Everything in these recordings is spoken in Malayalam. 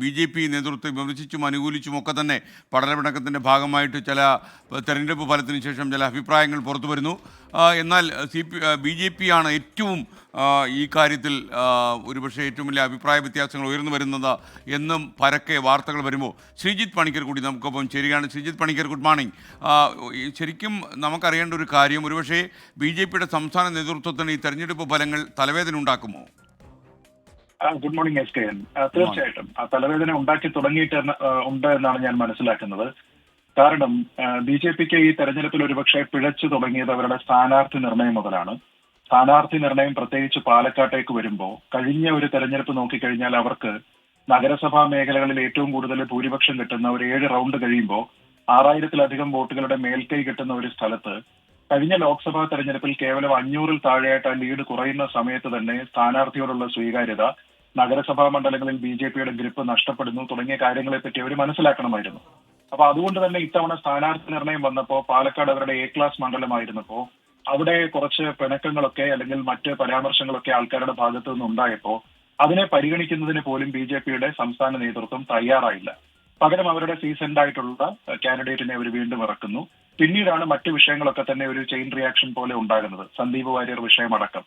ബി.ജെ.പി നേതൃത്വത്തെ വിമർശിച്ചും അനുകൂലിച്ചും ഒക്കെ തന്നെ പഠനപിണക്കത്തിൻ്റെ ഭാഗമായിട്ട് ചില തെരഞ്ഞെടുപ്പ് ഫലത്തിന് ശേഷം ചില അഭിപ്രായങ്ങൾ പുറത്തു വരുന്നു. എന്നാൽ ബി.ജെ.പി ആണ് ഏറ്റവും ഈ കാര്യത്തിൽ ഒരുപക്ഷെ ഏറ്റവും വലിയ അഭിപ്രായ വ്യത്യാസങ്ങൾ ഉയർന്നു വരുന്നത് എന്നും പരക്കെ വാർത്തകൾ വരുമ്പോൾ ശ്രീജിത്ത് പണിക്കർ കൂടി നമുക്കൊപ്പം ചേരുകയാണ്. Sreejith Panicker, good morning. ശരിക്കും നമുക്കറിയേണ്ട ഒരു കാര്യം, ഒരുപക്ഷെ ബി.ജെ.പിയുടെ സംസ്ഥാന നേതൃത്വത്തിന് ഈ തെരഞ്ഞെടുപ്പ് ഫലങ്ങൾ തലവേദന ഉണ്ടാക്കുമോ? Good morning SKN. തീർച്ചയായിട്ടും ആ തലവേദന ഉണ്ടാക്കി തുടങ്ങിയിട്ട് ഉണ്ട് എന്നാണ് ഞാൻ മനസ്സിലാക്കുന്നത്. കാരണം ബി.ജെ.പിക്ക് ഈ തെരഞ്ഞെടുപ്പിൽ ഒരുപക്ഷെ പിഴച്ചു തുടങ്ങിയത് അവരുടെ സ്ഥാനാർത്ഥി നിർണയം മുതലാണ്. സ്ഥാനാർത്ഥി നിർണയം പ്രത്യേകിച്ച് പാലക്കാട്ടേക്ക് വരുമ്പോൾ കഴിഞ്ഞ ഒരു തെരഞ്ഞെടുപ്പ് നോക്കിക്കഴിഞ്ഞാൽ അവർക്ക് നഗരസഭാ മേഖലകളിൽ ഏറ്റവും കൂടുതൽ ഭൂരിപക്ഷം കിട്ടുന്ന ഒരു 7 റൗണ്ട് കഴിയുമ്പോൾ 6000-ലധികം വോട്ടുകളുടെ മേൽക്കൈ കിട്ടുന്ന ഒരു സ്ഥലത്ത് കഴിഞ്ഞ ലോക്സഭാ തെരഞ്ഞെടുപ്പിൽ കേവലം 500-ൽ താഴെയായിട്ട് ആ ലീഡ് കുറയുന്ന സമയത്ത് തന്നെ സ്ഥാനാർത്ഥിയോടുള്ള സ്വീകാര്യത, നഗരസഭാ മണ്ഡലങ്ങളിൽ ബി.ജെ.പിയുടെ ഗ്രിപ്പ് നഷ്ടപ്പെടുന്നു തുടങ്ങിയ കാര്യങ്ങളെ പറ്റി അവർ മനസ്സിലാക്കണമായിരുന്നു. അപ്പൊ അതുകൊണ്ട് തന്നെ ഇത്തവണ സ്ഥാനാർത്ഥി നിർണയം വന്നപ്പോൾ പാലക്കാട് അവരുടെ A ക്ലാസ് മണ്ഡലമായിരുന്നപ്പോൾ അവിടെ കുറച്ച് പിണക്കങ്ങളൊക്കെ അല്ലെങ്കിൽ മറ്റ് പരാമർശങ്ങളൊക്കെ ആൾക്കാരുടെ ഭാഗത്തു നിന്നുണ്ടായപ്പോൾ അതിനെ പരിഗണിക്കുന്നതിന് പോലും ബി.ജെ.പിയുടെ സംസ്ഥാന നേതൃത്വം തയ്യാറായില്ല. പകരം അവരുടെ സീസൺഡ് ആയിട്ടുള്ള കാൻഡിഡേറ്റിനെ അവർ വീണ്ടും ഇറക്കുന്നു. പിന്നീടാണ് മറ്റു വിഷയങ്ങളൊക്കെ തന്നെ ഒരു ചെയിൻ റിയാക്ഷൻ പോലെ ഉണ്ടാകുന്നത്, സന്ദീപ് വാര്യർ വിഷയമടക്കം.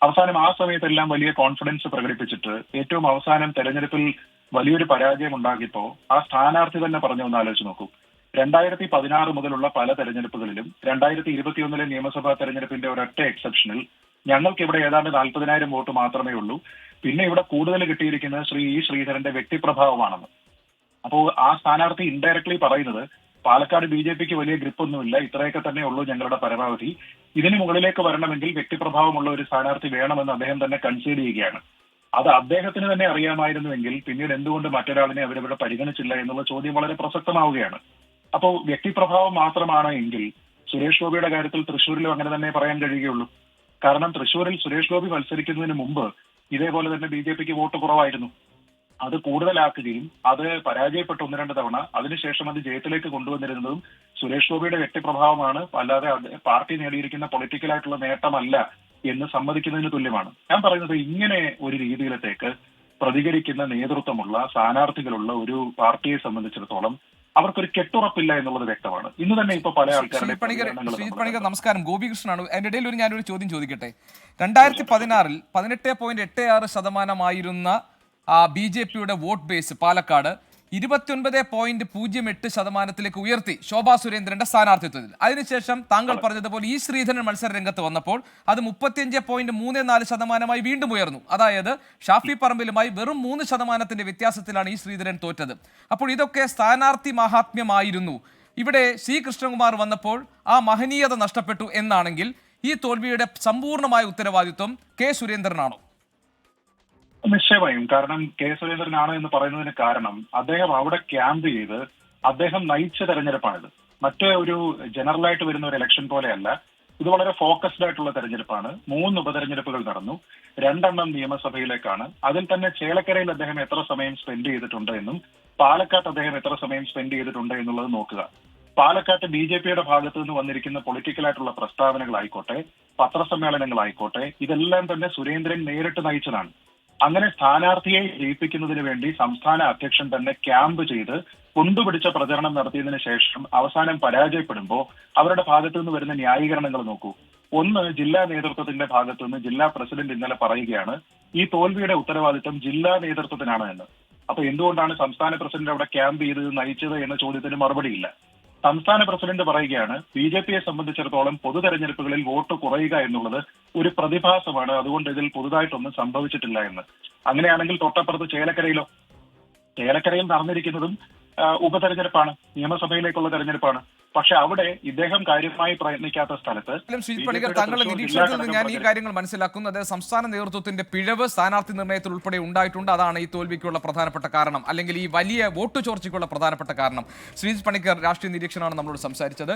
അവസാനം ആ സമയത്തെല്ലാം വലിയ കോൺഫിഡൻസ് പ്രകടിപ്പിച്ചിട്ട് ഏറ്റവും അവസാനം തെരഞ്ഞെടുപ്പിൽ വലിയൊരു പരാജയം ഉണ്ടാക്കിയപ്പോ ആ സ്ഥാനാർത്ഥി തന്നെ പറഞ്ഞു, ഒന്ന് ആലോചിച്ച് നോക്കൂ. 2016 മുതലുള്ള പല തെരഞ്ഞെടുപ്പുകളിലും 2021 നിയമസഭാ തെരഞ്ഞെടുപ്പിന്റെ ഒരൊറ്റ എക്സെപ്ഷനിൽ ഞങ്ങൾക്ക് ഇവിടെ ഏതാണ്ട് 40,000 വോട്ട് മാത്രമേ ഉള്ളൂ. പിന്നെ ഇവിടെ കൂടുതൽ കിട്ടിയിരിക്കുന്നത് ശ്രീ ഇ ശ്രീധരന്റെ വ്യക്തിപ്രഭാവമാണെന്ന്. അപ്പോൾ ആ സ്ഥാനാർത്ഥി ഇൻഡയറക്ട്ലി പറയുന്നത് പാലക്കാട് ബി.ജെ.പിക്ക് വലിയ ഗ്രിപ്പൊന്നുമില്ല, ഇത്രയൊക്കെ തന്നെ ഉള്ളൂ ഞങ്ങളുടെ പരമാവധി, ഇതിന് മുകളിലേക്ക് വരണമെങ്കിൽ വ്യക്തിപ്രഭാവമുള്ള ഒരു സ്ഥാനാർത്ഥി വേണമെന്ന് അദ്ദേഹം തന്നെ കൺസീഡ് ചെയ്യുകയാണ്. അത് അദ്ദേഹത്തിന് തന്നെ അറിയാമായിരുന്നുവെങ്കിൽ പിന്നീട് എന്തുകൊണ്ട് മറ്റൊരാളിനെ അവരിവിടെ പരിഗണിച്ചില്ല എന്നുള്ള ചോദ്യം വളരെ പ്രസക്തമാവുകയാണ്. അപ്പോൾ വ്യക്തിപ്രഭാവം മാത്രമാണ് എങ്കിൽ സുരേഷ് ഗോപിയുടെ കാര്യത്തിൽ തൃശ്ശൂരിലും അങ്ങനെ തന്നെ പറയാൻ കഴിയുകയുള്ളൂ. കാരണം തൃശ്ശൂരിൽ സുരേഷ് ഗോപി മത്സരിക്കുന്നതിന് മുമ്പ് ഇതേപോലെ തന്നെ ബി.ജെ.പിക്ക് വോട്ട് കുറവായിരുന്നു. അത് കൂടുതലാക്കുകയും അത് പരാജയപ്പെട്ട 1-2 തവണ അതിനുശേഷം അത് ജയത്തിലേക്ക് കൊണ്ടുവന്നിരുന്നതും സുരേഷ് ഗോപിയുടെ വ്യക്തിപ്രഭാവമാണ്, അല്ലാതെ പാർട്ടി നേടിയിരിക്കുന്ന പൊളിറ്റിക്കലായിട്ടുള്ള നേട്ടമല്ല എന്ന് സമ്മതിക്കുന്നതിന് തുല്യമാണ്. ഞാൻ പറയുന്നത് ഇങ്ങനെ ഒരു രീതിയിലത്തേക്ക് പ്രതികരിക്കുന്ന നേതൃത്വമുള്ള സ്ഥാനാർത്ഥികളുള്ള ഒരു പാർട്ടിയെ സംബന്ധിച്ചിടത്തോളം അവർക്കൊരു കെട്ടുറപ്പില്ല എന്നുള്ളത് വ്യക്തമാണ്. ഇന്ന് തന്നെ ഇപ്പൊ പല ആൾക്കാരുടെ നമസ്കാരം, ഗോപികൃഷ്ണനാണ്. അതിന്റെ ഇടയിൽ ഞാനൊരു ചോദ്യം ചോദിക്കട്ടെ. 2016-ൽ 18.86% ബി.ജെ.പിയുടെ വോട്ട് ബേസ് പാലക്കാട് 29.08% ഉയർത്തി ശോഭാ സുരേന്ദ്രന്റെ സ്ഥാനാർത്ഥിത്വത്തിൽ. അതിനുശേഷം താങ്കൾ പറഞ്ഞതുപോലെ ഈ ശ്രീധരൻ മത്സര രംഗത്ത് വന്നപ്പോൾ അത് 35.34% വീണ്ടും ഉയർന്നു. അതായത് ഷാഫി പറമ്പിലുമായി വെറും 3% വ്യത്യാസത്തിലാണ് ഈ ശ്രീധരൻ തോറ്റത്. അപ്പോൾ ഇതൊക്കെ സ്ഥാനാർത്ഥി മഹാത്മ്യമായിരുന്നു. ഇവിടെ സി കൃഷ്ണകുമാർ വന്നപ്പോൾ ആ മഹനീയത നഷ്ടപ്പെട്ടു എന്നാണെങ്കിൽ ഈ തോൽവിയുടെ സമ്പൂർണ്ണമായ ഉത്തരവാദിത്വം കെ സുരേന്ദ്രനാണോ? നിശ്ചയമായും. കാരണം കെ സുരേന്ദ്രനാണ് എന്ന് പറയുന്നതിന് കാരണം അദ്ദേഹം അവിടെ ക്യാമ്പ് ചെയ്ത് അദ്ദേഹം നയിച്ച തെരഞ്ഞെടുപ്പാണിത്. മറ്റേ ഒരു ജനറലായിട്ട് വരുന്ന ഒരു ഇലക്ഷൻ പോലെയല്ല. ഇത് വളരെ ഫോക്കസ്ഡ് ആയിട്ടുള്ള തെരഞ്ഞെടുപ്പാണ്. 3 ഉപതെരഞ്ഞെടുപ്പുകൾ നടന്നു, 2 നിയമസഭയിലേക്കാണ്. അതിൽ തന്നെ ചേലക്കരയിൽ അദ്ദേഹം എത്ര സമയം സ്പെൻഡ് ചെയ്തിട്ടുണ്ട് എന്നും പാലക്കാട്ട് അദ്ദേഹം എത്ര സമയം സ്പെൻഡ് ചെയ്തിട്ടുണ്ട് എന്നുള്ളത് നോക്കുക. പാലക്കാട്ട് ബി.ജെ.പിയുടെ ഭാഗത്തു നിന്ന് വന്നിരിക്കുന്ന പൊളിറ്റിക്കലായിട്ടുള്ള പ്രസ്താവനകളായിക്കോട്ടെ, പത്രസമ്മേളനങ്ങളായിക്കോട്ടെ, ഇതെല്ലാം തന്നെ സുരേന്ദ്രൻ നേരിട്ട് നയിച്ചതാണ്. അങ്ങനെ സ്ഥാനാർത്ഥിയെ ജയിപ്പിക്കുന്നതിന് വേണ്ടി സംസ്ഥാന അധ്യക്ഷൻ തന്നെ ക്യാമ്പ് ചെയ്ത് കൊണ്ടുപിടിച്ച പ്രചരണം നടത്തിയതിനു ശേഷം അവസാനം പരാജയപ്പെടുമ്പോൾ അവരുടെ ഭാഗത്തു നിന്ന് വരുന്ന ന്യായീകരണങ്ങൾ നോക്കൂ. ഒന്ന്, ജില്ലാ നേതൃത്വത്തിന്റെ ഭാഗത്തു നിന്ന് ജില്ലാ പ്രസിഡന്റ് ഇന്നലെ പറയുകയാണ് ഈ തോൽവിയുടെ ഉത്തരവാദിത്തം ജില്ലാ നേതൃത്വത്തിനാണ് എന്ന്. അപ്പൊ എന്തുകൊണ്ടാണ് സംസ്ഥാന പ്രസിഡന്റ് അവിടെ ക്യാമ്പ് ചെയ്ത് നയിച്ചത് എന്ന ചോദ്യത്തിന് മറുപടിയില്ല. സംസ്ഥാന പ്രസിഡന്റ് പറയുകയാണ് ബി.ജെ.പിയെ സംബന്ധിച്ചിടത്തോളം പൊതു തെരഞ്ഞെടുപ്പുകളിൽ വോട്ട് കുറയുക എന്നുള്ളത് ഒരു പ്രതിഭാസമാണ്, അതുകൊണ്ട് ഇതിൽ പുതുതായിട്ടൊന്നും സംഭവിച്ചിട്ടില്ല എന്ന്. അങ്ങനെയാണെങ്കിൽ തൊട്ടപ്പുറത്ത് ചേലക്കരയിൽ നടന്നിരിക്കുന്നതും ഉപതെരഞ്ഞെടുപ്പാണ്, നിയമസഭയിലേക്കുള്ള തെരഞ്ഞെടുപ്പാണ്. പക്ഷെ അവിടെ ഇദ്ദേഹം കാര്യമായി പ്രയത്നിക്കാത്ത സ്ഥലത്ത് താങ്കളുടെ നിരീക്ഷണത്തിൽ നിന്ന് ഞാൻ ഈ കാര്യങ്ങൾ മനസ്സിലാക്കുന്നു. അതായത് സംസ്ഥാന നേതൃത്വത്തിന്റെ പിഴവ് സ്ഥാനാർത്ഥി നിർണയത്തിൽ ഉൾപ്പെടെ ഉണ്ടായിട്ടുണ്ട്. അതാണ് ഈ തോൽവിക്കുള്ള പ്രധാനപ്പെട്ട കാരണം, അല്ലെങ്കിൽ ഈ വലിയ വോട്ട് ചോർച്ചയ്ക്കുള്ള പ്രധാനപ്പെട്ട കാരണം. ശ്രീജിത്ത് പണിക്കർ രാഷ്ട്രീയ നിരീക്ഷണമാണ് നമ്മളോട് സംസാരിച്ചത്.